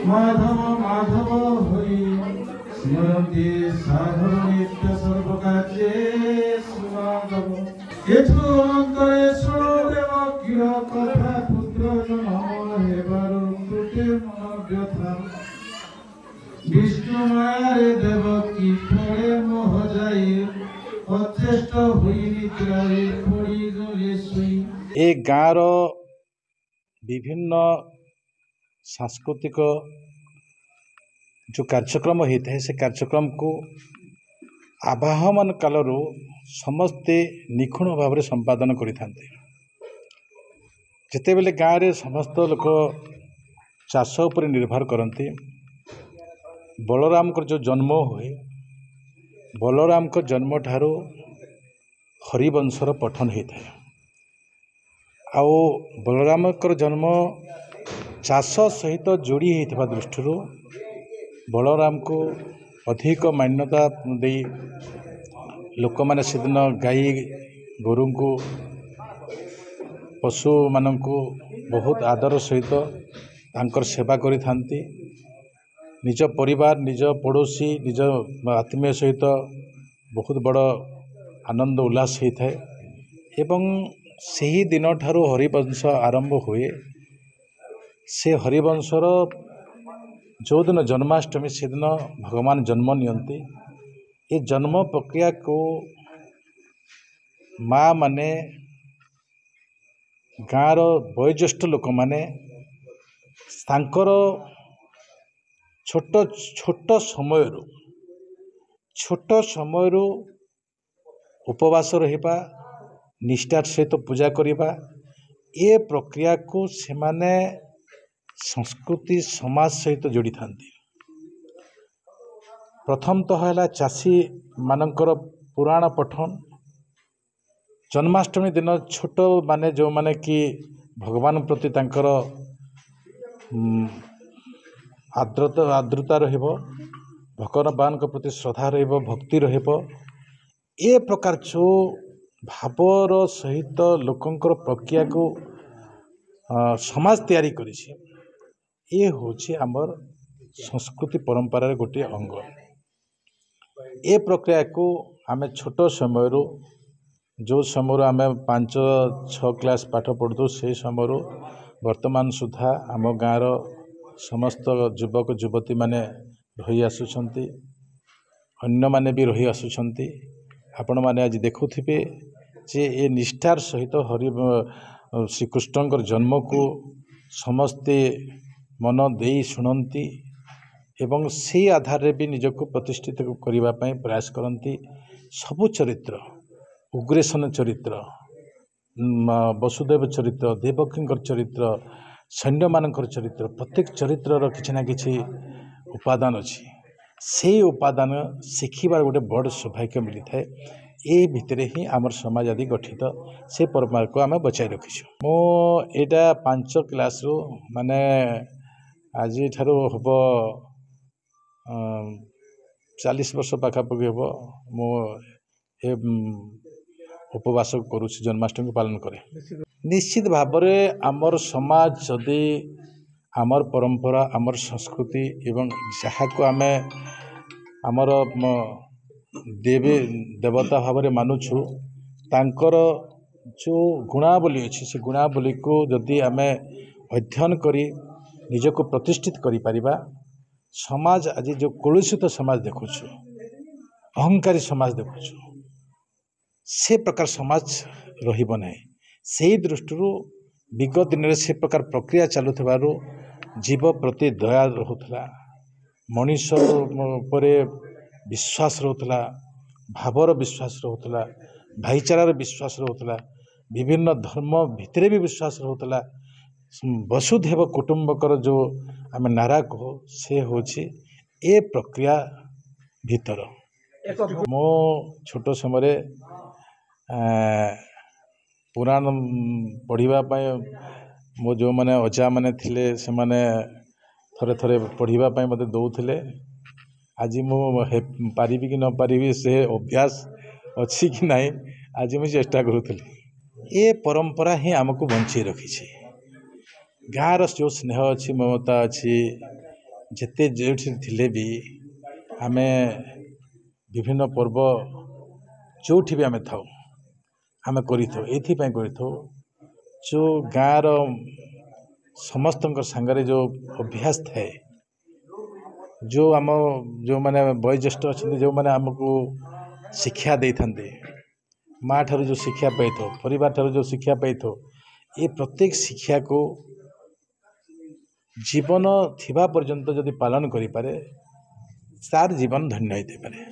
माधव माधव हरि स्मरन्ति साधव नित्य सर्वकार्ये सुमाधव एठु अनन्तरेश्वर देवकीय कथा पुत्र जन्म हेबार कृते मन व्यथा विष्णु मायारे देवकी फले मोह जाई अचेष्ट हुई निद्रारे पड़ी गले सोई। ए गाँव विभिन्न सांस्कृतिक जो कार्यक्रम होता है से कार्यक्रम को आवाहमान कालरू समस्ते निखुण भाव में संपादन करिथांते। जिते बेले गाँव में समस्त लोक चाष उपर निर्भर करती बलराम को जो जन्म हुए बलराम को जन्म ठारू हरिवंशर पठन होता है। आउ बलराम जन्म चाष सहित जोड़ी होता दृष्टि बलराम को अधिक मान्यता दे लोक मैंने से दिन गाई गोरु को पशु मान बहुत आदर सहित तांकर सेवा करिथांती। निज परिवार निज पड़ोसी निज आत्मीय सहित बहुत बड़ आनंद उल्लास होता है। एवं सही दिन ठारू हरिवंश आरंभ हुए से हरिवंशर जो दिन जन्माष्टमी से दिन भगवान जन्म नियंती। ये जन्म प्रक्रिया को माँ माने गाँव वयोज्येष्ठ लोक माने तांकर छोट छोट समय उपवास रहिबा निष्ठार सहित पूजा करिबा ये प्रक्रिया को से माने संस्कृति समाज सहित जोड़ी थांती। प्रथम तो है चाषी मानकर पुराण पठन जन्माष्टमी दिन छोट माने जो माने कि भगवान प्रति तांकर आद्रता रहिबो भगवान के प्रति श्रद्धा रहिबो भक्ति रहिबो ए प्रकार जो भावर सहित लोकंकर प्रक्रिया को समाज तैयारी करिछि ये होछि आमर संस्कृति परंपरार गोटे अंग। ए प्रक्रिया को आमे छोट समय जो समय आमे 5-6 क्लास पाठ पढ़ु से समय वर्तमान सुधा आम गाँव समस्त युवक युवती माने रही आसुछंती अन्य माने भी रही आसुछंती। आपण माने आज देखुथिबे जे ए निष्ठार सहित हरि श्रीकृष्णकर जन्म को समस्ते मन दे शुणती एवं से आधार रे भी निजको प्रतिष्ठित करने प्रयास करती। सबु चरित्र उग्रेसन चरित्र वसुदेव चरित्र देवकींकर चरित्र सैन्य मानकर चरित्र प्रत्येक चरित्र किसी ना किसी उपादान अच्छी से उपादान शिखिबार गोटे बड़ सौभाग्य मिली थाए। ये भितर ही आमर समाज आदि गठित से परंपरा को आम बचाई रखीछु। मो एटा 5 क्लास रू माने आज ठारू हम 40 वर्ष पाखापाखि हम मो उपवास करुछि जन्माष्टमी पालन करे। निश्चित भाव में आमर समाज जदि आमर परंपरा आमर संस्कृति एवं जहाँ को आम आमर देवी देवता भाव में मानुछु तांकर जो गुणावली अच्छी से गुणावली को जदि आम अध्ययन करी निजको प्रतिष्ठित करि परिबा समाज आज जो कलुषित समाज देखुछु अहंकारी समाज देखुछु से प्रकार समाज रहिबो नै। से दृष्टि विगत दिन में से प्रकार प्रक्रिया चलुथिबारु जीव प्रति दया रहुथला मनीष परे विश्वास रहुथला भावर विश्वास रहुथला भाईचारार विश्वास रहुथला विभिन्न धर्म भितरे भी विश्वास रहुथला। वसुधैव कुटुंबकर जो आम नारा कहो से होछि ए प्रक्रिया भीतर मो छोट समय पुराण पढ़िबा मो जो माने अजा माने थिले से माने थरे थरे पढ़िबा मते दौथिले। आज मु पारिबी कि न पारिबी से अभ्यास अच्छी कि नहीं आज मुझे चेष्टा करुली। ये परंपरा ही आमको बंची रखी गाँव जो स्नेह अच्छी ममता अच्छी ଯେତେ ଯେଉଁଠି ଥିଲେ ବି ଆମେ ବିଭିନ୍ନ पर्व ଯେଉଁଠି ବି ଆମେ ଥାଉ ଆମେ କରିଥାଉ ଏଇଥିପାଇଁ କରିଥାଉ ଯେଉଁ ଗାଁର ସମସ୍ତଙ୍କ ସାଙ୍ଗରେ ଯେଉଁ ଅଭ୍ୟାସ ଥାଏ ଯେଉଁ ଆମ ଯେଉଁମାନେ ବয়োଜ୍ୟେଷ୍ଠ ଅଛନ୍ତି ଯେଉଁମାନେ ଆମକୁ ଶିକ୍ଷା ଦେଇଥାନ୍ତି ମାଆ ଠାରୁ ଯେଉଁ ଶିକ୍ଷା ପାଇଥାଉ ପରିବାର ଠାରୁ ଯେଉଁ ଶିକ୍ଷା ପାଇଥାଉ ଏ ପ୍ରତ୍ୟେକ ଶିକ୍ଷାକୁ ଜୀବନ ଥିବା ପର୍ଯ୍ୟନ୍ତ ଯଦି ପାଳନ କରିପାରେ ତାର ଜୀବନ ଧନ୍ୟ ହୋଇଥାଇପାରେ।